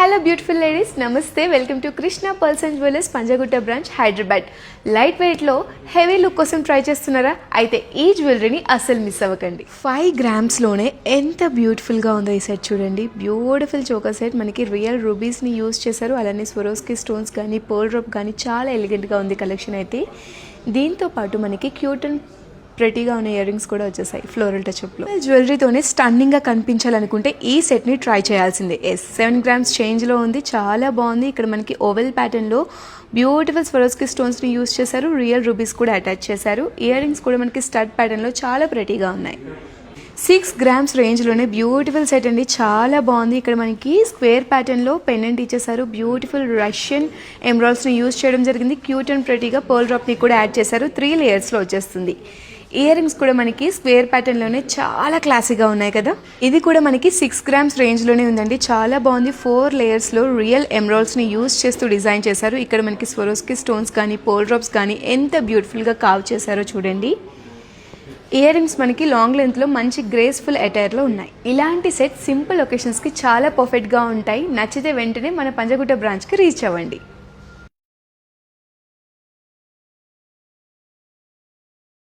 Hello beautiful ladies, నమస్తే. Welcome to Krishna pearls and jewellers, Panjagutta branch, Hyderabad. Light వెయిట్లో heavy look కోసం try చేస్తున్నారా? అయితే ఈ జ్యువెలరీని అస్సలు మిస్ అవ్వకండి. 5 గ్రామ్స్లోనే ఎంత బ్యూటిఫుల్గా ఉందో ఈ సెట్ చూడండి. బ్యూటిఫుల్ చోకర్ సెట్, మనకి రియల్ రూబీస్ని యూజ్ చేశారు. అలానే స్వరోస్కి స్టోన్స్ కానీ పర్ల్ డ్రాప్ కానీ చాలా ఎలిగెంట్గా ఉంది కలెక్షన్ అయితే. దీంతో పాటు మనకి క్యూట్ అండ్ ప్రెటీగా ఉన్న ఇయర్ రింగ్స్ కూడా వచ్చేసాయి ఫ్లోరల్ టచ్అప్లో. జ్యువెలరీతోనే స్టన్నింగ్గా కనిపించాలనుకుంటే ఈ సెట్ని ట్రై చేయాల్సిందే. 7 గ్రామ్స్ చేంజ్లో ఉంది, చాలా బాగుంది. ఇక్కడ మనకి ఓవెల్ ప్యాటర్న్లో బ్యూటిఫుల్ స్వరోస్కి స్టోన్స్ని యూజ్ చేశారు. రియల్ రూబీస్ కూడా అటాచ్ చేశారు. ఇయర్ రింగ్స్ కూడా మనకి స్టడ్ ప్యాటర్న్లో చాలా ప్రెటీగా ఉన్నాయి. 6 గ్రామ్స్ రేంజ్లోనే బ్యూటిఫుల్ సెట్ అండి, చాలా బాగుంది. ఇక్కడ మనకి స్క్వేర్ ప్యాటర్న్లో పెండెంట్ ఇచ్చేసారు. బ్యూటిఫుల్ రష్యన్ ఎమరాల్డ్స్ని యూజ్ చేయడం జరిగింది. క్యూట్ అండ్ ప్రెటీగా పర్ల్ డ్రాప్ని కూడా యాడ్ చేశారు. 3 లేయర్స్లో వచ్చేస్తుంది. ఇయర్ రింగ్స్ కూడా మనకి స్క్వేర్ ప్యాటర్న్లోనే చాలా క్లాసీగా ఉన్నాయి కదా. ఇది కూడా మనకి 6 గ్రామ్స్ రేంజ్లోనే ఉందండి, చాలా బాగుంది. 4 లేయర్స్లో రియల్ ఎమరాల్డ్స్ని యూజ్ చేస్తూ డిజైన్ చేశారు. ఇక్కడ మనకి స్వరోస్కి స్టోన్స్ కానీ పర్ల్ డ్రాప్స్ కానీ ఎంత బ్యూటిఫుల్గా కావ్ చేశారో చూడండి. ఇయర్ రింగ్స్ మనకి లాంగ్ లెంత్లో మంచి గ్రేస్ఫుల్ అటైర్లో ఉన్నాయి. ఇలాంటి సెట్ సింపుల్ ఒకేషన్స్కి చాలా పర్ఫెక్ట్గా ఉంటాయి. నచ్చితే వెంటనే మన పంజాగుట్ట బ్రాంచ్కి రీచ్ అవ్వండి.